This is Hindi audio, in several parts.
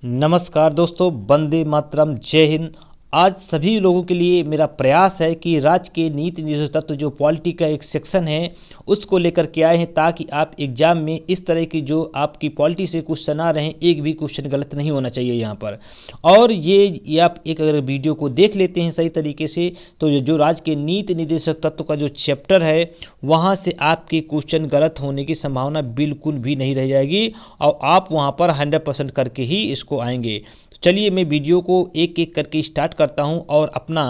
नमस्कार दोस्तों, वंदे मातरम, जय हिंद। आज सभी लोगों के लिए मेरा प्रयास है कि राज्य के नीति निर्देशक तत्व जो पॉलिटी का एक सेक्शन है उसको लेकर के आए हैं, ताकि आप एग्जाम में इस तरह की जो आपकी पॉलिटी से क्वेश्चन आ रहे हैं, एक भी क्वेश्चन गलत नहीं होना चाहिए यहाँ पर। और ये आप एक अगर वीडियो को देख लेते हैं सही तरीके से, तो जो राज्य के नीति निर्देशक तत्व का जो चैप्टर है वहाँ से आपके क्वेश्चन गलत होने की संभावना बिल्कुल भी नहीं रह जाएगी और आप वहाँ पर 100% करके ही इसको आएंगे। चलिए मैं वीडियो को एक एक करके स्टार्ट करता हूं और अपना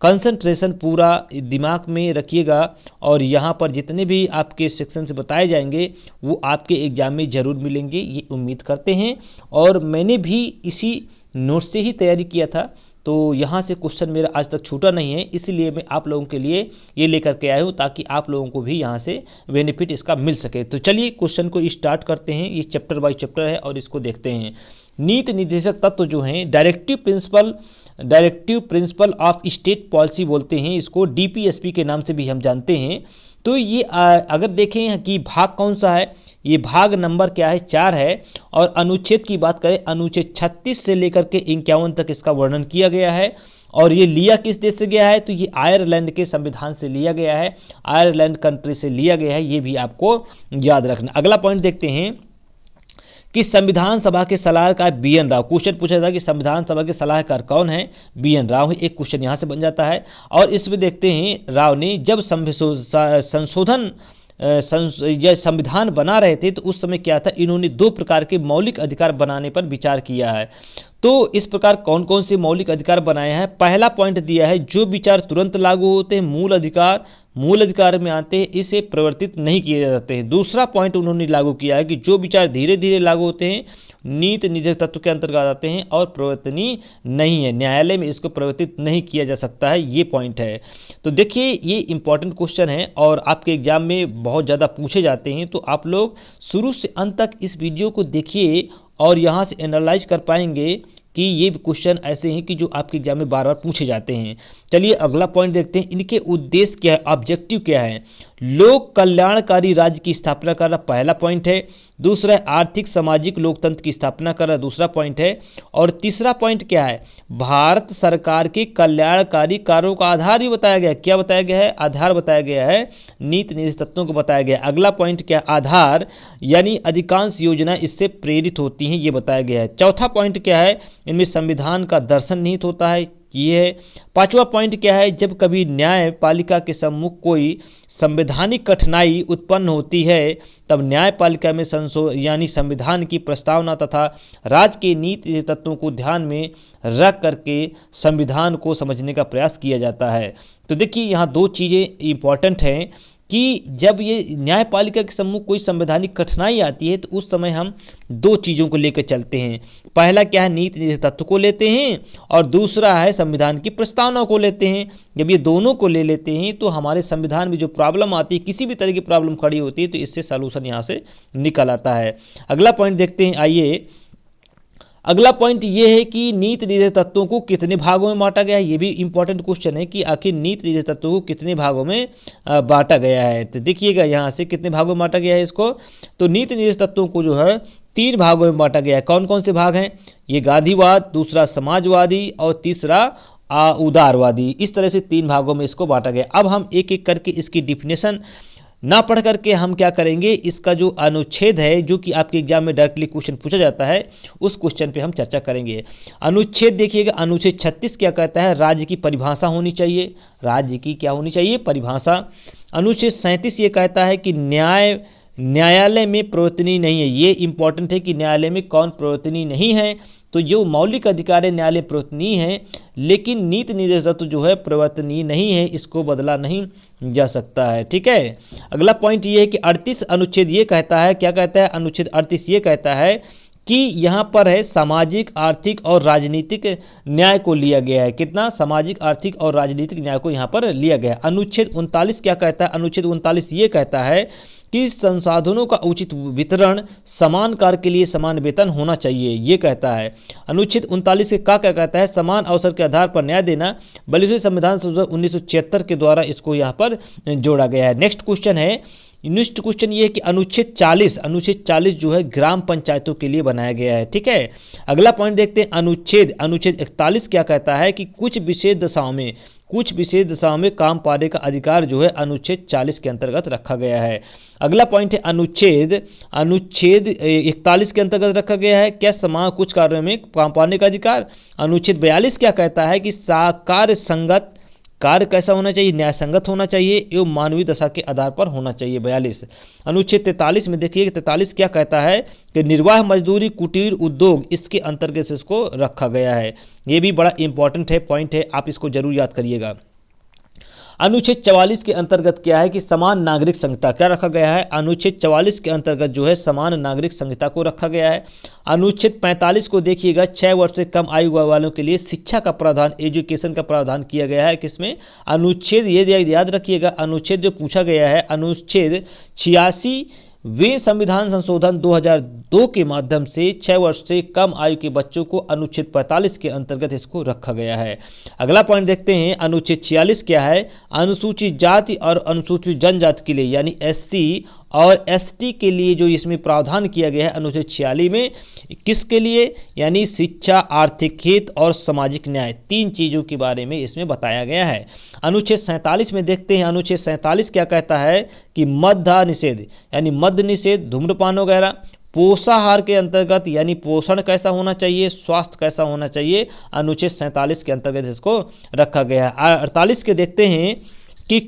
कंसंट्रेशन पूरा दिमाग में रखिएगा। और यहाँ पर जितने भी आपके सेक्शन से बताए जाएंगे वो आपके एग्जाम में ज़रूर मिलेंगे, ये उम्मीद करते हैं। और मैंने भी इसी नोट से ही तैयारी किया था, तो यहाँ से क्वेश्चन मेरा आज तक छूटा नहीं है, इसलिए मैं आप लोगों के लिए ये लेकर के आया हूँ ताकि आप लोगों को भी यहाँ से बेनिफिट इसका मिल सके। तो चलिए क्वेश्चन को स्टार्ट करते हैं। ये चैप्टर बाय चैप्टर है और इसको देखते हैं। नीति निर्देशक तत्व जो हैं directive principle of state policy बोलते हैं इसको, डीपीएसपी के नाम से भी हम जानते हैं। तो ये अगर देखें कि भाग कौन सा है, ये भाग नंबर क्या है, 4 है। और अनुच्छेद की बात करें, अनुच्छेद 36 से लेकर के 51 तक इसका वर्णन किया गया है। और ये लिया किस देश से गया है, तो ये आयरलैंड के संविधान से लिया गया है, आयरलैंड कंट्री से लिया गया है, ये भी आपको याद रखना। अगला पॉइंट देखते हैं कि संविधान सभा के सलाहकार बी.एन. राव, क्वेश्चन पूछा था कि संविधान सभा के सलाहकार कौन है, बी.एन. राव है। एक क्वेश्चन यहाँ से बन जाता है। और इसमें देखते हैं राव ने जब संशोधन या संविधान बना रहे थे तो उस समय क्या था, इन्होंने 2 प्रकार के मौलिक अधिकार बनाने पर विचार किया है। तो इस प्रकार कौन कौन से मौलिक अधिकार बनाए हैं, पहला पॉइंट दिया है जो विचार तुरंत लागू होते हैं, मूल अधिकार में आते हैं, इसे परिवर्तित नहीं किए जाते हैं। दूसरा पॉइंट उन्होंने लागू किया है कि जो विचार धीरे धीरे लागू होते हैं, नीति निर्देशक तत्व के अंतर्गत आते हैं और परिवर्तनीय नहीं है, न्यायालय में इसको परिवर्तित नहीं किया जा सकता है, ये पॉइंट है। तो देखिए ये इंपॉर्टेंट क्वेश्चन है और आपके एग्जाम में बहुत ज़्यादा पूछे जाते हैं, तो आप लोग शुरू से अंत तक इस वीडियो को देखिए और यहाँ से एनालाइज कर पाएंगे कि ये क्वेश्चन ऐसे हैं कि जो आपके एग्जाम में बार बार पूछे जाते हैं। चलिए अगला पॉइंट देखते हैं, इनके उद्देश्य क्या है, ऑब्जेक्टिव क्या है। लोक कल्याणकारी राज्य की स्थापना करना पहला पॉइंट है। दूसरा है आर्थिक सामाजिक लोकतंत्र की स्थापना करना, दूसरा पॉइंट है। और तीसरा पॉइंट क्या है, भारत सरकार के कल्याणकारी कार्यों का आधार भी बताया गया है। क्या बताया गया है, आधार बताया गया है, नीति निर्देशक तत्वों को बताया गया है। अगला पॉइंट क्या, आधार यानी अधिकांश योजनाएं इससे प्रेरित होती हैं, ये बताया गया है। चौथा पॉइंट क्या है, इनमें संविधान का दर्शन निहित होता है, ये है। पांचवा पॉइंट क्या है, जब कभी न्यायपालिका के सम्मुख कोई संवैधानिक कठिनाई उत्पन्न होती है तब न्यायपालिका में यानी संविधान की प्रस्तावना तथा राज्य के नीति तत्वों को ध्यान में रख करके संविधान को समझने का प्रयास किया जाता है। तो देखिए यहाँ 2 चीज़ें इंपॉर्टेंट हैं कि जब ये न्यायपालिका के सम्मुख कोई संवैधानिक कठिनाई आती है तो उस समय हम 2 चीज़ों को लेकर चलते हैं। पहला क्या है, नीति निर्देशक तत्व को लेते हैं और दूसरा है संविधान की प्रस्तावना को लेते हैं। जब ये दोनों को ले लेते हैं तो हमारे संविधान में जो प्रॉब्लम आती है, किसी भी तरह की प्रॉब्लम खड़ी होती है, तो इससे सॉल्यूशन यहाँ से निकल आता है। अगला पॉइंट देखते हैं, आइए। अगला पॉइंट ये है कि नीति निर्देशक तत्वों को कितने भागों में बांटा गया है। ये भी इंपॉर्टेंट क्वेश्चन है कि आखिर नीति निर्देशक तत्वों को कितने भागों में बांटा गया है। तो देखिएगा यहाँ से कितने भागों में बांटा गया है इसको, तो नीति निर्देशक तत्वों को जो है 3 भागों में बांटा गया है। कौन कौन से भाग हैं, ये गांधीवाद, दूसरा समाजवादी और तीसरा उदारवादी। इस तरह से 3 भागों में इसको बांटा गया। अब हम एक एक करके इसकी डिफिनेशन ना पढ़ करके हम क्या करेंगे, इसका जो अनुच्छेद है जो कि आपके एग्जाम में डायरेक्टली क्वेश्चन पूछा जाता है, उस क्वेश्चन पे हम चर्चा करेंगे। अनुच्छेद देखिएगा, अनुच्छेद 36 क्या कहता है, राज्य की परिभाषा होनी चाहिए। राज्य की क्या होनी चाहिए, परिभाषा। अनुच्छेद 37 ये कहता है कि न्यायालय में प्रवर्तनीय नहीं है। ये इंपॉर्टेंट है कि न्यायालय में कौन प्रवर्तनीय नहीं है, तो जो मौलिक अधिकार है न्यायालय प्रवर्तनीय है, लेकिन नीति निर्देशक तत्व जो है प्रवर्तनीय नहीं है, इसको बदला नहीं जा सकता है। ठीक है। अगला पॉइंट ये है कि 38 अनुच्छेद ये कहता है, क्या कहता है, अनुच्छेद 38 ये कहता है कि यहाँ पर है सामाजिक, आर्थिक और राजनीतिक न्याय को लिया गया है। कितना, सामाजिक, आर्थिक और राजनीतिक न्याय को यहाँ पर लिया गया है। अनुच्छेद 39 क्या कहता है, अनुच्छेद 39 ये कहता है कि संसाधनों का उचित वितरण, समान कार्य के लिए समान वेतन होना चाहिए, ये कहता है। अनुच्छेद 39 के क्या कहता है, समान अवसर के आधार पर न्याय देना, बल्कि संविधान संशोधन 1976 के द्वारा इसको यहाँ पर जोड़ा गया है। नेक्स्ट क्वेश्चन है, नेक्स्ट क्वेश्चन ये है कि अनुच्छेद 40 जो है ग्राम पंचायतों के लिए बनाया गया है। ठीक है, अगला पॉइंट देखते हैं अनुच्छेद 41 क्या कहता है कि कुछ विशेष दशाओं में काम पाने का अधिकार जो है अनुच्छेद 40 के अंतर्गत रखा गया है। अगला पॉइंट है अनुच्छेद 41 के अंतर्गत रखा गया है क्या समान कुछ कार्यों में काम पाने का अधिकार। अनुच्छेद 42 क्या कहता है कि कार्य कैसा होना चाहिए, न्याय संगत होना चाहिए एवं मानवीय दशा के आधार पर होना चाहिए 42। अनुच्छेद 43 में देखिए 43 क्या कहता है कि निर्वाह मजदूरी कुटीर उद्योग इसके अंतर्गत इसको रखा गया है। ये भी बड़ा इंपॉर्टेंट है, पॉइंट है, आप इसको जरूर याद करिएगा। अनुच्छेद 44 के अंतर्गत क्या है कि समान नागरिक संहिता क्या रखा गया है। अनुच्छेद 44 के अंतर्गत जो है समान नागरिक संहिता को रखा गया है। अनुच्छेद 45 को देखिएगा 6 वर्ष से कम आयु वालों के लिए शिक्षा का प्रावधान, एजुकेशन का प्रावधान किया गया है। किसमें? अनुच्छेद, ये याद रखिएगा, अनुच्छेद जो पूछा गया है अनुच्छेद 86 वे संविधान संशोधन 2002 के माध्यम से 6 वर्ष से कम आयु के बच्चों को अनुच्छेद 45 के अंतर्गत इसको रखा गया है। अगला पॉइंट देखते हैं अनुच्छेद 46 क्या है। अनुसूचित जाति और अनुसूचित जनजाति के लिए यानी एससी और एसटी के लिए जो इसमें प्रावधान किया गया है अनुच्छेद 46 में, किसके लिए, यानी शिक्षा, आर्थिक हित और सामाजिक न्याय, 3 चीज़ों के बारे में इसमें बताया गया है। अनुच्छेद 47 में देखते हैं अनुच्छेद 47 क्या कहता है कि मद्य निषेध यानी मद्य निषेध, धूम्रपान वगैरह, पोषाहार के अंतर्गत यानी पोषण कैसा होना चाहिए, स्वास्थ्य कैसा होना चाहिए, अनुच्छेद 47 के अंतर्गत इसको रखा गया है। 48 के देखते हैं कि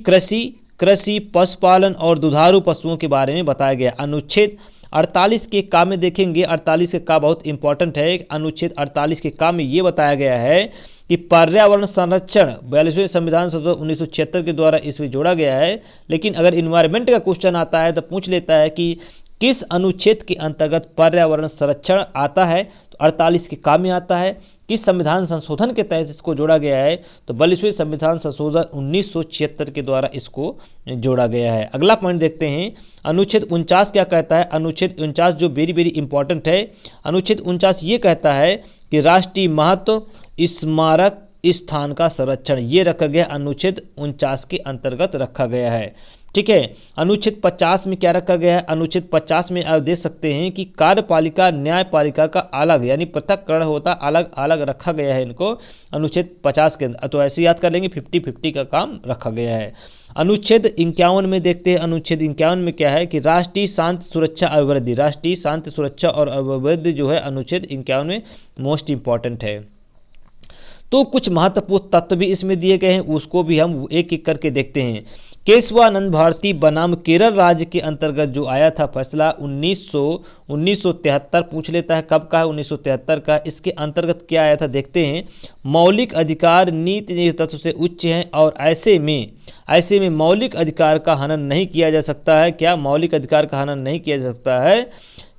कृषि, पशुपालन और दुधारू पशुओं के बारे में बताया गया। अनुच्छेद 48 के का में देखेंगे, 48 के का बहुत इंपॉर्टेंट है। अनुच्छेद 48 के का में ये बताया गया है कि पर्यावरण संरक्षण 42वें संविधान संशोधन 1976 के द्वारा इसमें जोड़ा गया है। लेकिन अगर इन्वायरमेंट का क्वेश्चन आता है तो पूछ लेता है कि किस अनुच्छेद के अंतर्गत पर्यावरण संरक्षण आता है, तो 48 के का में आता है। किस संविधान संशोधन के तहत इसको जोड़ा गया है, तो 42वें संविधान संशोधन 1976 के द्वारा इसको जोड़ा गया है। अगला पॉइंट देखते हैं अनुच्छेद 49 क्या कहता है। अनुच्छेद 49 जो वेरी इंपॉर्टेंट है। अनुच्छेद 49 ये कहता है कि राष्ट्रीय महत्व स्मारक स्थान का संरक्षण ये रखा गया, अनुच्छेद 49 के अंतर्गत रखा गया है। ठीक है, अनुच्छेद 50 में क्या रखा गया है। अनुच्छेद 50 में आप देख सकते हैं कि कार्यपालिका न्यायपालिका का अलग यानी पृथककरण होता, अलग अलग रखा गया है इनको अनुच्छेद 50 के अंदर। तो ऐसे याद कर लेंगे 50-50 का काम रखा गया है। अनुच्छेद 51 में देखते हैं अनुच्छेद 51 में क्या है कि राष्ट्रीय शांति सुरक्षा अभिवृद्धि, राष्ट्रीय शांति सुरक्षा और अभिवृद्धि जो है अनुच्छेद 51 में मोस्ट इंपॉर्टेंट है। तो कुछ महत्वपूर्ण तत्व भी इसमें दिए गए हैं, उसको भी हम एक एक करके देखते हैं। केशवानंद भारती बनाम केरल राज्य के अंतर्गत जो आया था फैसला 1973 पूछ लेता है कब का है, 1973 का। इसके अंतर्गत क्या आया था देखते हैं। मौलिक अधिकार नीति तत्व से उच्च हैं और ऐसे में मौलिक अधिकार का हनन नहीं किया जा सकता है। क्या? मौलिक अधिकार का हनन नहीं किया जा सकता है,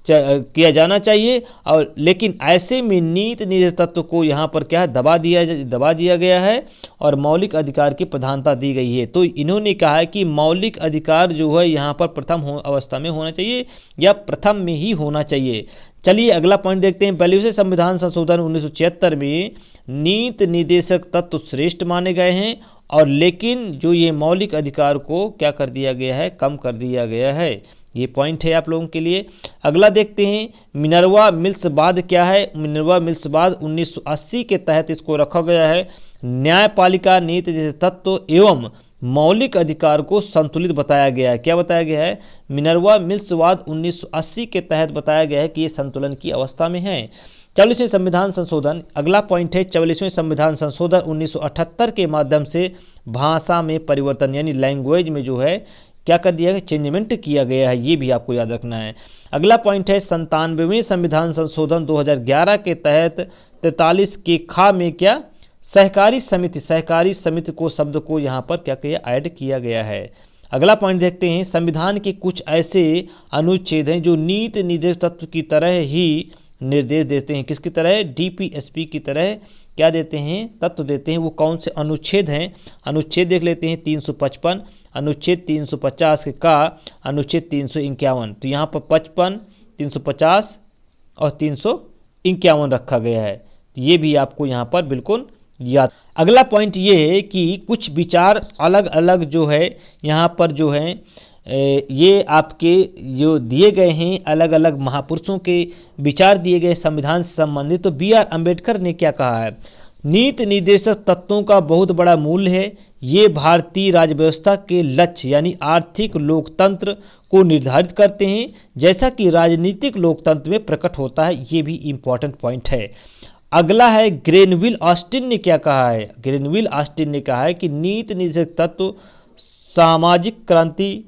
किया जाना चाहिए। और लेकिन ऐसे में नीति निधि तत्व को यहाँ पर क्या है दबा दिया गया है और मौलिक अधिकार की प्रधानता दी गई है। तो इन्होंने कहा है कि मौलिक अधिकार जो है यहाँ पर प्रथम अवस्था में होना चाहिए या प्रथम में ही होना चाहिए। चलिए अगला पॉइंट देखते हैं। 42वें संविधान संशोधन 1976 में नीति निर्देशक तत्व श्रेष्ठ माने गए हैं और लेकिन जो ये मौलिक अधिकार को क्या कर दिया गया है, कम कर दिया गया है। ये पॉइंट है आप लोगों के लिए। अगला देखते हैं मिनर्वा मिल्सवाद क्या है। मिनर्वा मिल्सवाद 1980 के तहत इसको रखा गया है। न्यायपालिका नीति तत्व एवं मौलिक अधिकार को संतुलित बताया गया है। क्या बताया गया है? मिनर्वा मिल्सवाद 1980 के तहत बताया गया है कि ये संतुलन की अवस्था में है। 44वें संविधान संशोधन, अगला पॉइंट है 44वें संविधान संशोधन 1978 के माध्यम से भाषा में परिवर्तन यानी लैंग्वेज में जो है क्या कर दिया गया, चेंजमेंट किया गया है। ये भी आपको याद रखना है। अगला पॉइंट है 97वें संविधान संशोधन 2011 के तहत 43 के खा में क्या सहकारी समिति को शब्द को यहाँ पर क्या किया, ऐड किया गया है। अगला पॉइंट देखते हैं संविधान के कुछ ऐसे अनुच्छेद हैं जो नीति निर्देश तत्व की तरह ही निर्देश देते हैं। किसकी तरह? डीपीएसपी की तरह क्या देते हैं, तत्व देते हैं। वो कौन से अनुच्छेद हैं? अनुच्छेद देख लेते हैं 355, अनुच्छेद 350 के का, अनुच्छेद 351। तो यहाँ पर 55, 350 और 351 रखा गया है। ये भी आपको यहाँ पर बिल्कुल याद। अगला पॉइंट ये है कि कुछ विचार अलग अलग जो है यहाँ पर जो है ये आपके जो दिए गए हैं अलग अलग महापुरुषों के विचार दिए गए संविधान से संबंधित, तो बी आर अम्बेडकर ने क्या कहा है, नीति निर्देशक तत्वों का बहुत बड़ा मूल्य है, ये भारतीय राज्य व्यवस्था के लक्ष्य यानी आर्थिक लोकतंत्र को निर्धारित करते हैं, जैसा कि राजनीतिक लोकतंत्र में प्रकट होता है। ये भी इम्पॉर्टेंट पॉइंट है। अगला है ग्रेनविल ऑस्टिन ने क्या कहा है, ग्रेनविल ऑस्टिन ने कहा है कि नीति निर्देशक तत्व सामाजिक क्रांति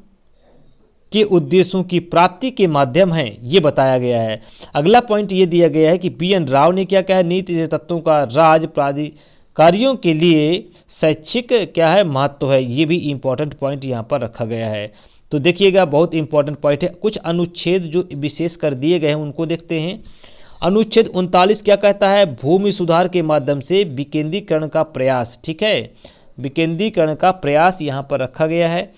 के उद्देश्यों की प्राप्ति के माध्यम हैं, ये बताया गया है। अगला पॉइंट ये दिया गया है कि बी एन राव ने क्या कहा है, नीति निर्देशक तत्वों का राज्य प्राधिकारियों के लिए शैक्षिक क्या है महत्व है। ये भी इम्पोर्टेंट पॉइंट यहाँ पर रखा गया है। तो देखिएगा बहुत इंपॉर्टेंट पॉइंट है। कुछ अनुच्छेद जो विशेष कर दिए गए हैं उनको देखते हैं। अनुच्छेद 39 क्या कहता है, भूमि सुधार के माध्यम से विकेंद्रीकरण का प्रयास, ठीक है, विकेंद्रीकरण का प्रयास यहाँ पर रखा गया है।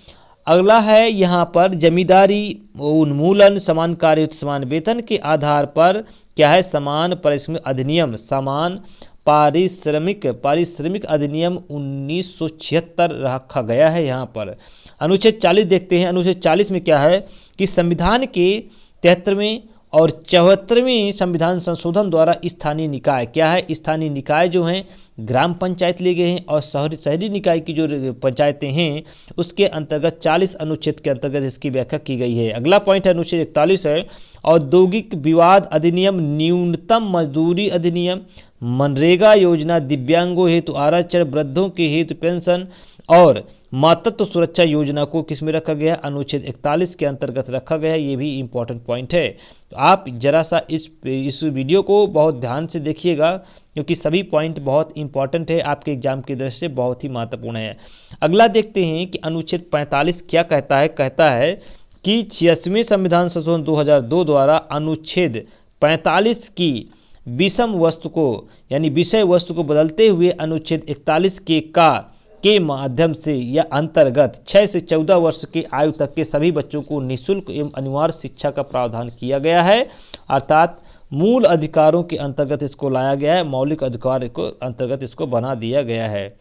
अगला है यहाँ पर जमींदारी उन्मूलन, समान कार्य समान वेतन के आधार पर क्या है, समान पारिश्रमिक अधिनियम, समान पारिश्रमिक अधिनियम 1976 रखा गया है यहाँ पर। अनुच्छेद 40 देखते हैं। अनुच्छेद 40 में क्या है कि संविधान के 73वें और 74वें संविधान संशोधन द्वारा स्थानीय निकाय क्या है, स्थानीय निकाय जो हैं ग्राम पंचायत लिए गए हैं और शहरी निकाय की जो पंचायतें हैं उसके अंतर्गत 40 अनुच्छेद के अंतर्गत इसकी व्याख्या की गई है। अगला पॉइंट है अनुच्छेद 41 है, औद्योगिक विवाद अधिनियम, न्यूनतम मजदूरी अधिनियम, मनरेगा योजना, दिव्यांगों हेतु आरक्षण, वृद्धों के हेतु पेंशन और मातृत्व सुरक्षा योजना को किस में रखा गया, अनुच्छेद 41 के अंतर्गत रखा गया है। ये भी इम्पोर्टेंट पॉइंट है। तो आप जरा सा इस वीडियो को बहुत ध्यान से देखिएगा क्योंकि सभी पॉइंट बहुत इंपॉर्टेंट है, आपके एग्जाम की दृष्टि से बहुत ही महत्वपूर्ण है। अगला देखते हैं कि अनुच्छेद 45 क्या कहता है, कहता है कि 86वें संविधान संशोधन 2002 द्वारा अनुच्छेद 45 की विषम वस्तु को यानी विषय वस्तु को बदलते हुए अनुच्छेद 41 के माध्यम से या अंतर्गत 6 से 14 वर्ष की आयु तक के सभी बच्चों को निःशुल्क एवं अनिवार्य शिक्षा का प्रावधान किया गया है, अर्थात मूल अधिकारों के अंतर्गत इसको लाया गया है, मौलिक अधिकार को अंतर्गत इसको बना दिया गया है।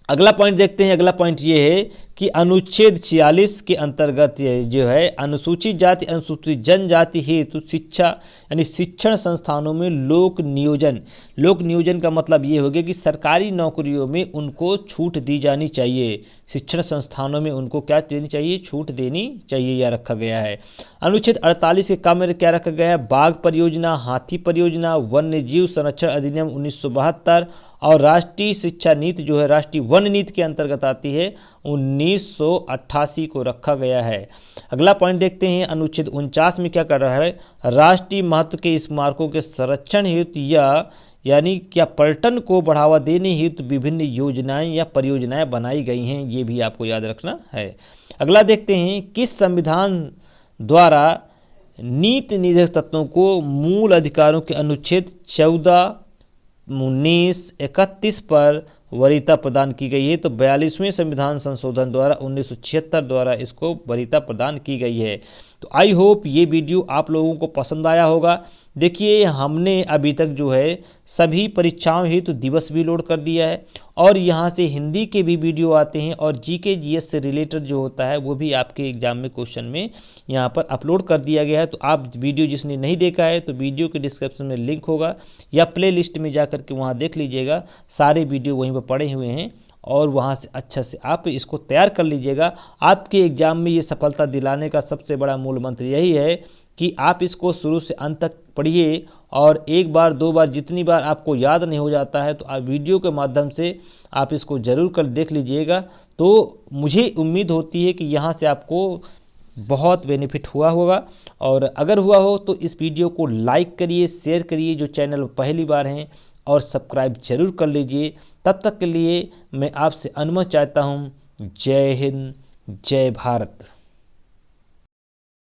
अगला पॉइंट देखते हैं। अगला पॉइंट ये है कि अनुच्छेद 46 के अंतर्गत ये जो है अनुसूचित जाति अनुसूचित जनजाति हेतु शिक्षा यानी शिक्षण संस्थानों में लोक नियोजन का मतलब ये हो गया कि सरकारी नौकरियों में उनको छूट दी जानी चाहिए, शिक्षण संस्थानों में उनको क्या देनी चाहिए, छूट देनी चाहिए, यह रखा गया है। अनुच्छेद 48 के काम में क्या रखा गया है, बाघ परियोजना, हाथी परियोजना, वन्य जीव संरक्षण अधिनियम 1972 और राष्ट्रीय शिक्षा नीति जो है राष्ट्रीय वन नीति के अंतर्गत आती है 1988 को रखा गया है। अगला पॉइंट देखते हैं। अनुच्छेद 49 में क्या कर रहा है, राष्ट्रीय महत्व के स्मारकों के संरक्षण हेतु यानी क्या पर्यटन को बढ़ावा देने हेतु विभिन्न योजनाएं या परियोजनाएं बनाई गई हैं, ये भी आपको याद रखना है। अगला देखते हैं किस संविधान द्वारा नीति निर्देशक तत्वों को मूल अधिकारों के अनुच्छेद 14, 19, 31 पर वरीयता प्रदान की गई है, तो 42वें संविधान संशोधन द्वारा 1976 द्वारा इसको वरीयता प्रदान की गई है। तो आई होप ये वीडियो आप लोगों को पसंद आया होगा। देखिए हमने अभी तक जो है सभी परीक्षाओं हेतु दिवस भी लोड कर दिया है और यहाँ से हिंदी के भी वीडियो आते हैं और जीके जीएस से रिलेटेड जो होता है वो भी आपके एग्जाम में क्वेश्चन में यहाँ पर अपलोड कर दिया गया है। तो आप वीडियो जिसने नहीं देखा है तो वीडियो के डिस्क्रिप्शन में लिंक होगा या प्ले लिस्ट में जा करके वहाँ देख लीजिएगा, सारे वीडियो वहीं पर पड़े हुए हैं और वहाँ से अच्छा से आप इसको तैयार कर लीजिएगा। आपके एग्जाम में ये सफलता दिलाने का सबसे बड़ा मूल मंत्र यही है कि आप इसको शुरू से अंत तक पढ़िए और एक बार दो बार जितनी बार आपको याद नहीं हो जाता है तो आप वीडियो के माध्यम से आप इसको ज़रूर कर देख लीजिएगा। तो मुझे उम्मीद होती है कि यहाँ से आपको बहुत बेनिफिट हुआ होगा और अगर हुआ हो तो इस वीडियो को लाइक करिए, शेयर करिए जो चैनल पहली बार हैं और सब्सक्राइब जरूर कर लीजिए। तब तक के लिए मैं आपसे अनुमति चाहता हूँ। जय हिंद, जय भारत।